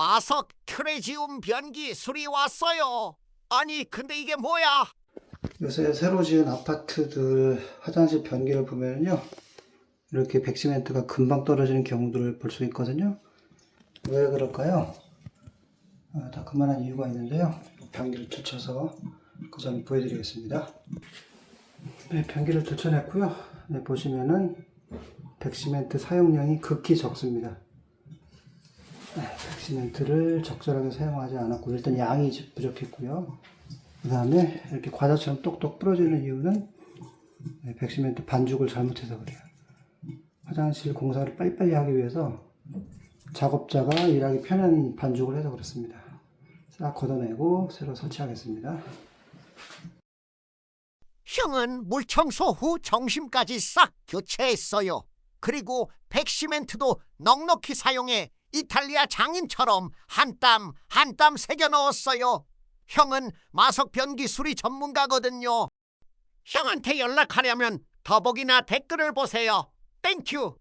마석 트레지움 변기 술이 왔어요. 아니 근데 이게 뭐야? 요새 새로 지은 아파트들 화장실 변기를 보면요, 이렇게 백시멘트가 금방 떨어지는 경우들을 볼 수 있거든요. 왜 그럴까요? 다 그만한 이유가 있는데요. 변기를 들쳐서 그 점 보여드리겠습니다. 네, 변기를 들쳐냈고요. 네, 보시면은 백시멘트 사용량이 극히 적습니다. 네, 백시멘트를 적절하게 사용하지 않았고, 일단 양이 부족했고요. 그 다음에 이렇게 과자처럼 똑똑 부러지는 이유는 백시멘트 반죽을 잘못해서 그래요. 화장실 공사를 빨리빨리 하기 위해서 작업자가 일하기 편한 반죽을 해서 그렇습니다. 싹 걷어내고 새로 설치하겠습니다. 형은 물청소 후 정심까지 싹 교체했어요. 그리고 백시멘트도 넉넉히 사용해 이탈리아 장인처럼 한 땀 한 땀 새겨 넣었어요. 형은 마석 변기 수리 전문가거든요. 형한테 연락하려면 더보기나 댓글을 보세요. 땡큐.